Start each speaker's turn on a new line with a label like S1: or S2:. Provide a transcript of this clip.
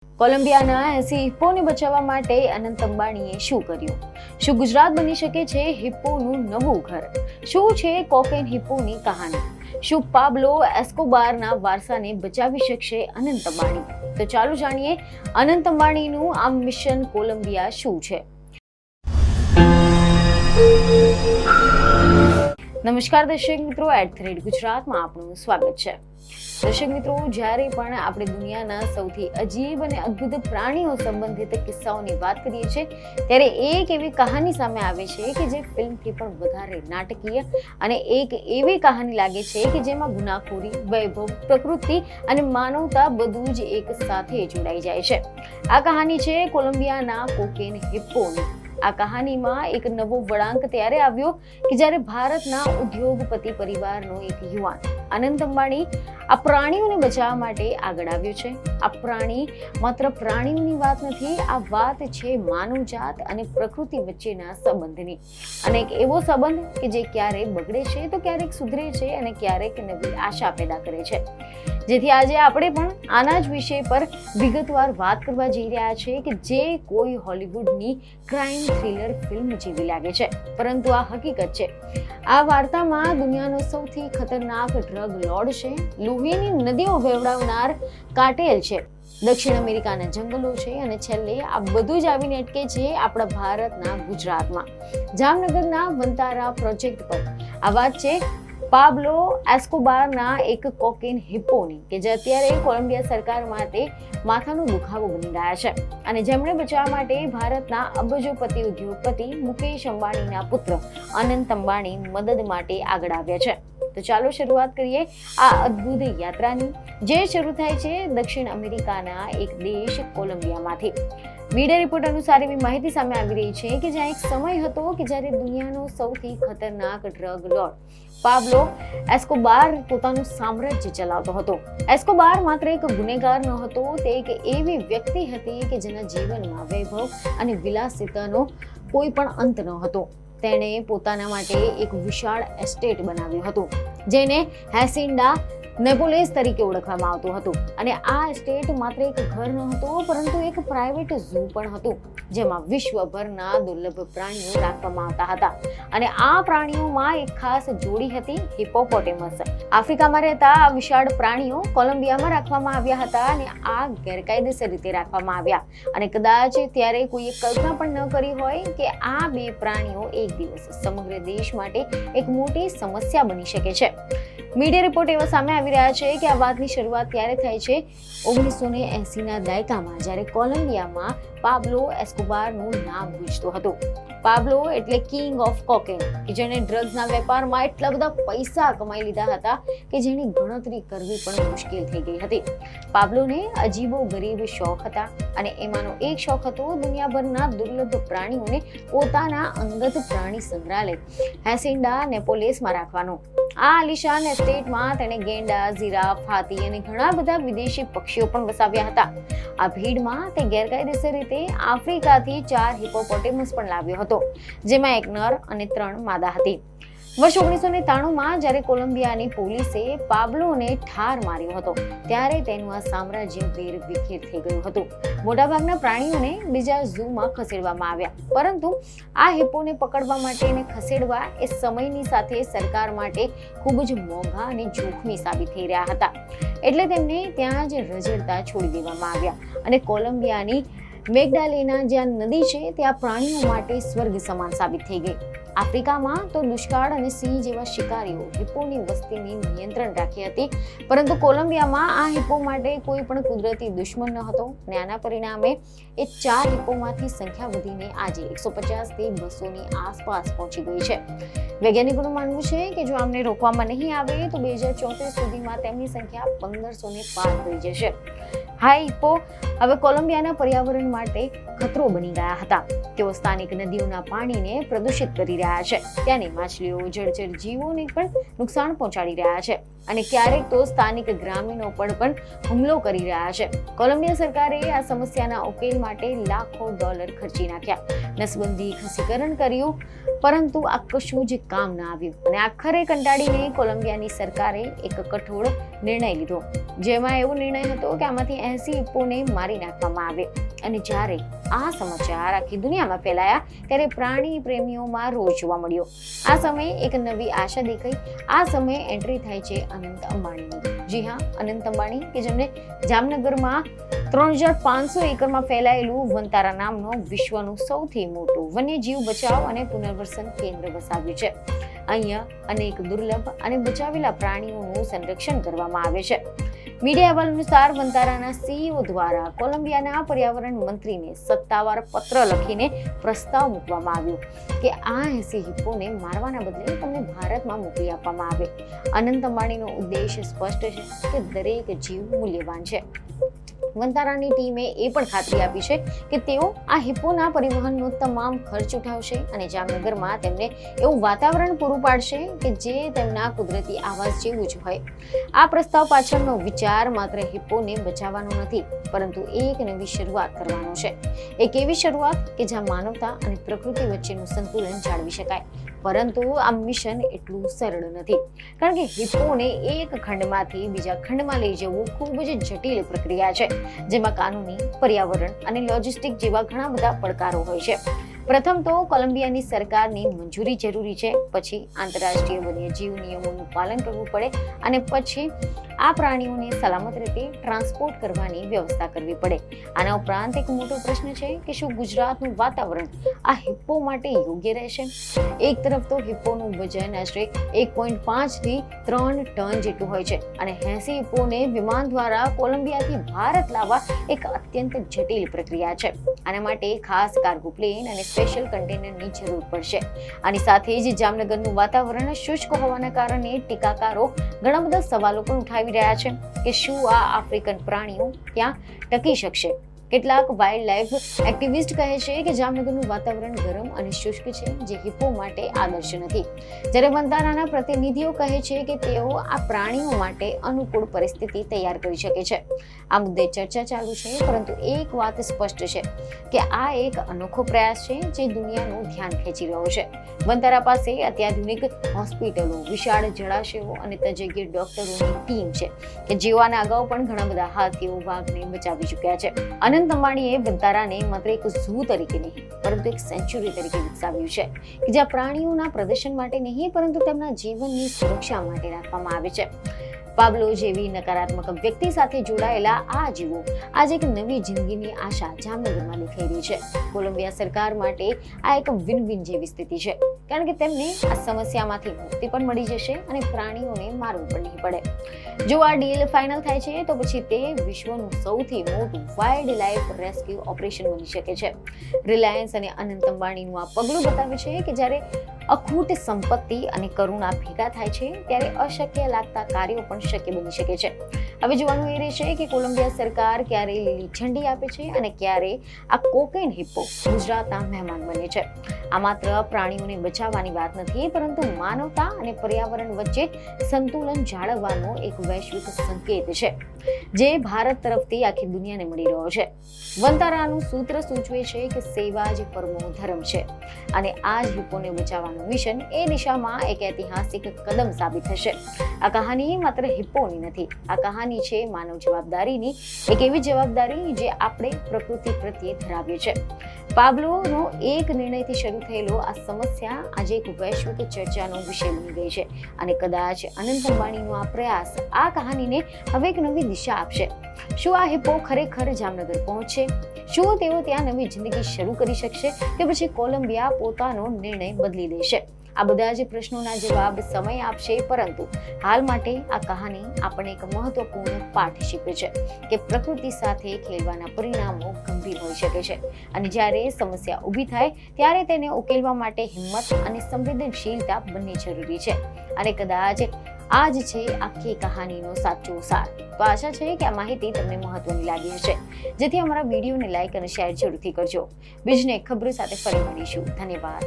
S1: કોલંબિયાના 80 હિપ્પોને બચાવવા માટે અનંત અંબાણીએ શું કર્યું? શું ગુજરાત બની શકે છે હિપ્પોનું નવું ઘર? શું છે કોકેન હિપ્પોની કહાની? શું પાબ્લો એસ્કોબારના વારસાને બચાવી શકશે અનંત અંબાણી? તો ચાલો જાણીએ અનંત અંબાણીનું આ મિશન કોલંબિયા શું છે. નમસ્કાર દર્શક મિત્રો, @ગુજરાતમાં આપનું સ્વાગત છે. દર્શક મિત્રો, જ્યારે પણ આપણે દુનિયાના સૌથી અજીબ અને અદ્ભુત પ્રાણીઓ સંબંધિત કિસ્સાઓની વાત કરીએ છીએ, ત્યારે એક એવી કહાની સામે આવે છે કે જે ફિલ્મથી પણ વધારે નાટકીય અને એક એવી કહાની લાગે છે કે જેમાં ગુનાખોરી, વૈભવ, પ્રકૃતિ અને માનવતા બધું જ એક સાથે જોડાઈ જાય છે. આ કહાની છે કોલંબિયાના કોકેન હિપ્પોની. આ કહાનીમાં એક નવો વળાંક ત્યારે આવ્યો કે જ્યારે ભારતના ઉદ્યોગપતિ પરિવારનો એક યુવાન અનંત અંબાણી આ પ્રાણીઓને બચાવવા માટે આગળ આવ્યો છે. આ પ્રાણી માત્ર પ્રાણીઓની વાત નથી, આ વાત છે માનવજાત અને પ્રકૃતિ વચ્ચેના સંબંધની. અને એક એવો સંબંધ કે જે ક્યારેક બગડે છે તો ક્યારેક સુધરે છે અને ક્યારેક નવી આશા પેદા કરે છે. જેથી આજે આપણે પણ આના જ વિષય પર વિગતવાર વાત કરવા જઈ રહ્યા છે કે જે કોઈ હોલિવૂડની ક્રાઇમ થ્રિલર ફિલ્મ જેવી લાગે છે, પરંતુ આ હકીકત છે. આ વાર્તામાં દુનિયાનો સૌથી ખતરનાક ડ્રગ લોર્ડ છે, લોહીની નદીઓ વહેવડાવનાર કાર્ટેલ છે, દક્ષિણ અમેરિકાના જંગલો છે અને છેલ્લે આ બધું જ આવીને અટકે છે આપણા ભારતના ગુજરાતમાં, જામનગરના વંતારા પ્રોજેક્ટ પર. આ વાત છે પાબ્લો એસ્કોબારના એક કોકેન હિપ્પોની, કે જે અત્યારે કોલંબિયા સરકાર માટે માથાનો દુખાવો બની ગયા છે અને જેમણે બચાવવા માટે ભારતના અબજોપતિ ઉદ્યોગપતિ મુકેશ અંબાણીના પુત્ર અનંત અંબાણી મદદ માટે આગળ આવ્યા છે. તો ચાલો શરૂઆત કરીએ આ અદ્ભુત યાત્રાની, જે શરૂ થાય છે દક્ષિણ અમેરિકાના એક દેશ કોલંબિયામાંથી. મીડિયા રિપોર્ટ અનુસાર એવી માહિતી સામે આવી રહી છે કે જ્યાં એક સમય હતો કે જ્યારે દુનિયાનો સૌથી ખતરનાક ડ્રગ લોર્ડ પાબ્લો એસ્કોબાર પોતાનું સામ્રાજ્ય ચલાવતો હતો. એસ્કોબાર માત્ર એક ગુનેગાર ન હતો, તે એક એવી વ્યક્તિ હતી કે જેના જીવનમાં વૈભવ અને વિલાસિતાનો કોઈ પણ અંત ન હતો. તેણે પોતાના માટે એક વિશાળ એસ્ટેટ બનાવ્યું હતું, જેને હેસિન્ડા નેપોલેસ તરીકે ઓળખવામાં આવતું હતું. અને આ એસ્ટેટ માત્ર એક ઘર ન હતું, પરંતુ એક પ્રાઇવેટ ઝૂ પણ હતું, જેમાં વિશ્વભરના દુર્લભ પ્રાણીઓ રાખવામાં આવતા હતા. અને આ પ્રાણીઓમાં એક ખાસ જોડી હતી, હિપ્પોપોટેમસ. આફ્રિકામાં રહેતા આ વિશાળ પ્રાણીઓ કોલંબિયામાં રાખવામાં આવ્યા હતા અને આ ગેરકાયદેસર રીતે રાખવામાં આવ્યા. અને કદાચ ત્યારે કોઈએ કલ્પના પણ ન કરી હોય કે આ બે પ્રાણીઓ એક દિવસ સમગ્ર દેશ માટે એક મોટી સમસ્યા બની શકે છે. મીડિયા રિપોર્ટ એવા સામે આવી રહ્યા છે કે આ વાતની શરૂઆત ત્યારે થાય છે 1980ના દાયકામાં, જ્યારે કોલંબિયામાં પાબ્લો એસ્કોબારનું નામ ગુંજતું હતું. પાબ્લો એટલે કિંગ ઓફ કોકેન, કે જેણે ડ્રગ્સના વેપારમાં એટલા બધા પૈસા કમાઈ લીધા હતા કે જેની ગણતરી કરવી પણ મુશ્કેલ થઈ ગઈ હતી. પાબ્લોને અજીબો ગરીબ શોખ હતા અને એમાંનો એક શોખ હતો દુનિયાભરના દુર્લભ પ્રાણીઓને પોતાના અંગત પ્રાણી સંગ્રહાલય હેસિન્ડા નેપોલેસમાં રાખવાનો. આ આલિશાન એસ્ટેટમાં તેણે ગેંડા, જીરાફ, હાથી અને ઘણા બધા વિદેશી પક્ષીઓ પણ વસાવ્યા હતા. આ ભીડમાં તે ગેરકાયદેસર રીતે આફ્રિકાથી 4 હિપ્પોપોટેમસ પણ લાવ્યો હતો, જેમાં એક નર અને 3 માદા હતી. વર્ષ 1993માં જ્યારે કોલંબિયાની પોલીસે પાબ્લોને ઠાર માર્યો હતો, ત્યારે તેનું આ સામ્રાજ્ય વેરવિખેર થઈ ગયું હતું. મોટાભાગના પ્રાણીઓને બીજા ઝૂમાં ખસેડવામાં આવ્યા, પરંતુ આ હિપ્પોને પકડવા માટે અને ખસેડવા એ સમયની સાથે સરકાર માટે ખૂબ જ મોંઘા અને જોખમી સાબિત થઈ રહ્યા હતા. એટલે તેમને ત્યાં જ રઝળતા છોડી દેવામાં આવ્યા અને કોલંબિયાની મેગ્ડાલેના જ્યાં નદી છે ત્યાં પ્રાણીઓ માટે સ્વર્ગ સમાન સાબિત થઈ ગઈ. આફ્રિકામાં તો દુષ્કાળ અને સિંહ જેવા શિકારીઓ હિપ્પોની વસ્તીને નિયંત્રણ રાખી હતી, પરંતુ કોલંબિયામાં આ હિપ્પો માટે કોઈ પણ કુદરતી દુશ્મન ન હતો અને આના પરિણામે એ 4 હિપ્પોમાંથી સંખ્યા વધીને આજે 150 થી 200ની આસપાસ પહોંચી ગઈ છે. વૈજ્ઞાનિકોનું માનવું છે કે જો આમને રોકવામાં નહીં આવે તો 2034 સુધીમાં તેમની સંખ્યા 1500ને પાર થઈ જશે. હા, હિપ્પો હવે કોલંબિયાના પર્યાવરણ માટે ખતરો બની ગયા હતા. તેઓ સ્થાનિક નદીઓના પાણીને પ્રદૂષિત કરી રહ્યા રહ્યા છે. ત્યાંની માછલીઓ, જળચર જીવોને પણ નુકસાન પહોંચાડી રહ્યા છે અને ક્યારેક તો સ્થાનિક ગ્રામીણો પર પણ હુમલો કરી રહ્યા છે. કોલંબિયા સરકારે આ સમસ્યાના ઉકેલ માટે લાખો ડોલર ખર્ચી નાખ્યા, નસબંધી, ખસીકરણ કર્યું, પરંતુ આ કશું જ કામ ના આવ્યું અને આખરે કંટાળીને કોલંબિયાની સરકારે એક કઠોર નિર્ણય લીધો, જેમાં એવો નિર્ણય હતો કે આમાંથી 80 હિપ્પોને મારી નાખવામાં આવે. અને જ્યારે આ સમાચાર આખી દુનિયામાં ફેલાયા ત્યારે પ્રાણી પ્રેમીઓમાં રોષ જોવા મળ્યો. આ સમયે એક નવી આશા દેખાઈ. આ સમયે એન્ટ્રી થાય છે અનંત અંબાણીની. જી હા, અનંત અંબાણી કે જેમને જામનગરમાં 3500 એકરમાં ફેલાયેલું વંતારા નામનું વિશ્વનું સૌથી મોટું વન્યજીવ બચાવ અને પુનર્વસન કેન્દ્ર વસાવ્યું છે. અહીંયા અનેક દુર્લભ અને બચાવેલા પ્રાણીઓનું સંરક્ષણ કરવામાં આવે છે. મીડિયા અહેવાલ અનુસાર વંતારાના CEO દ્વારા કોલંબિયાના પર્યાવરણ મંત્રીને સત્તાવાર પત્ર લખીને પ્રસ્તાવ મૂકવામાં આવ્યો કે આ 80 હિપ્પોને મારવાના બદલે તમને ભારતમાં મોકલી આપવામાં આવે. અનંત અંબાણીનો ઉદ્દેશ સ્પષ્ટ છે કે દરેક જીવ મૂલ્યવાન છે. વંતારાની ટીમે એ પણ ખાતરી આપી છે કે તેઓ આ હિપ્પોના પરિવહનનો તમામ ખર્ચ ઉઠાવશે અને જામનગરમાં તેમને એવું વાતાવરણ પૂરું પાડશે કે જે તેમના કુદરતી આવાસ જેવું જ હોય. આ પ્રસ્તાવ પાછળનો વિચાર માત્ર હિપ્પોને બચાવવાનો નથી, પરંતુ એક નવી શરૂઆત કરવાનો છે. એક એવી શરૂઆત કે જ્યાં માનવતા અને પ્રકૃતિ વચ્ચેનું સંતુલન જાળવી શકાય. પરંતુ આ મિશન એટલું સરળ નથી, કારણ કે હિપ્પોને એક ખંડમાંથી બીજા ખંડમાં લઈ જવું ખૂબ જ જટિલ પ્રક્રિયા છે, જેમાં કાનૂની, પર્યાવરણ અને લોજિસ્ટિક જેવા ઘણા બધા પડકારો હોય છે. પ્રથમ તો કોલંબિયાની સરકારની મંજૂરી જરૂરી છે, પછી આંતરરાષ્ટ્રીય વન્યજીવ નિયમોનું પાલન કરવું પડે અને પછી આ પ્રાણીઓને સલામત રીતે ટ્રાન્સપોર્ટ કરવાની વ્યવસ્થા કરવી પડે. આના ઉપરાંત એક મોટો પ્રશ્ન છે કે શું ગુજરાતનું વાતાવરણ આ હિપ્પો માટે યોગ્ય રહેશે? એક તરફ તો હિપ્પોનું વજન આશરે 1.5 થી 3 ટન જેટલું હોય છે અને 80 હિપ્પોને વિમાન દ્વારા કોલંબિયાથી ભારત લાવવા એક અત્યંત જટિલ પ્રક્રિયા છે. આના માટે ખાસ કાર્ગો પ્લેન અને સ્પેશિયલ કન્ટેનરની જરૂર પડશે. આની સાથે જ જામનગરનું વાતાવરણ શુષ્ક હોવાના કારણે ટીકાકારો ઘણા બધા સવાલો પણ ઉઠાવી રહ્યા છે કે શું આ આફ્રિકન પ્રાણીઓ ત્યાં ટકી શકશે. કેટલાક વાઇલ્ડ લાઈફ એક્ટિવિસ્ટ કહે છે કે જામનગરનું વાતાવરણ ગરમ અને શુષ્ક છે, જે હિપ્પો માટે આદર્શ નથી, જ્યારે વંતારાના પ્રતિનિધિઓ કહે છે કે તેઓ આ પ્રાણીઓ માટે અનુકૂળ પરિસ્થિતિ તૈયાર કરી શકે છે. આ મુદ્દે ચર્ચા ચાલુ છે, પરંતુ એક વાત સ્પષ્ટ છે કે આ એક અનોખો પ્રયાસ છે જે દુનિયાનું ધ્યાન ખેંચી રહ્યો છે. વંતારા પાસે અત્યાધુનિક હોસ્પિટલો, વિશાળ જળાશયો અને તજજ્ઞ ડોક્ટરોની ટીમ છે કે જેઓ આના અગાઉ પણ ઘણા બધા હાથીઓ, વાઘને બચાવી ચૂક્યા છે. અનંત અંબાણીએ વંતારાને માત્ર એક ઝૂ તરીકે નહીં, પરંતુ એક સેન્ચ્યુરી તરીકે વિકસાવ્યું છે કે જ્યાં પ્રાણીઓના પ્રદર્શન માટે નહીં, પરંતુ તેમના જીવનની સુરક્ષા માટે રાખવામાં આવે છે. પાબ્લો જેવી નકારાત્મક વ્યક્તિ સાથે જોડાયેલા આ જીવો આજે એક નવી જિંદગીની આશા જામનગરમાં દેખાઈ રહી છે. કોલંબિયા સરકાર માટે આ એક વિન વિન જેવી સ્થિતિ છે, કારણ કે તેમને આ સમસ્યામાંથી મુક્તિ પણ મળી જશે અને પ્રાણીઓને મારવું પણ નહીં પડે. જો આ ડીલ ફાઇનલ થાય છે તો પછી તે વિશ્વનું સૌથી મોટું વાઇલ્ડ લાઈફ રેસ્ક્યુ ઓપરેશન બની શકે છે. રિલાયન્સ અને અનંત અંબાણીનું આ પગલું બતાવે છે કે જ્યારે અખૂટ સંપત્તિ અને કરુણા ભેગા થાય છે ત્યારે અશક્ય લાગતા કાર્યો પણ શક્ય બની શકે છે. હવે જોવાનું એ રહેશે કે કોલંબિયા સરકાર ક્યારે લીલી ઝંડી આપે છે અને ક્યારે આ કોકેન હિપ્પો ગુજરાતના મહેમાન બને છે. આ માત્ર પ્રાણીઓને બચાવવાની વાત નથી, પરંતુ માનવતા અને પર્યાવરણ વચ્ચે સંતુલન જાળવવાનો એક વૈશ્વિક સંકેત છે જે ભારત તરફથી આખી દુનિયાને મળી રહ્યો છે. વંતારાનું સૂત્ર સૂચવે છે કે સેવા જ પરમો ધર્મ છે અને આ જ હિપ્પોને બચાવવાનું મિશન એ દિશામાં એક ઐતિહાસિક કદમ સાબિત થશે. આ કહાની માત્ર હિપ્પોની નથી, આ કહાની છે માનવ જવાબદારીની, એક એવી જવાબદારી જે આપણે પ્રકૃતિ પ્રત્યે ધરાવીએ છીએ. પાબ્લોનો એક નિર્ણયથી શરૂ થયેલો આ સમસ્યા આજે એક વૈશ્વિક ચર્ચાનો વિષય બની ગઈ છે અને કદાચ અનંત અંબાણીનો આ પ્રયાસ આ કહાનીને હવે એક નવી દિશા આપશે. શું આ હિપ્પો ખરેખર જામનગર પહોંચશે? શું તેઓ ત્યાં નવી જિંદગી શરૂ કરી શકશે કે પછી કોલંબિયા પોતાનો નિર્ણય બદલી લેશે? આ બધા જ પ્રશ્નોના જવાબ સમય આપશે, પરંતુ હાલ માટે આ કહાની આપણને એક મહત્વપૂર્ણ પાઠ શીખવે છે કે પ્રકૃતિ સાથે ખેલવાના પરિણામો ગંભીર હોઈ શકે છે અને જ્યારે સમસ્યા ઊભી થાય ત્યારે તેને ઉકેલવા માટે હિંમત અને સંવેદનશીલતા બંને જરૂરી છે. અને કદાચ આ જ છે આખી કહાનીનો સાચો સાર. તો આશા છે કે આ માહિતી તમને મહત્વની લાગી હશે, જેથી અમારા વિડીયોને લાઈક અને શેર જરૂરથી કરજો. બીજને ખબરો સાથે ફરી મળીશું. ધન્યવાદ.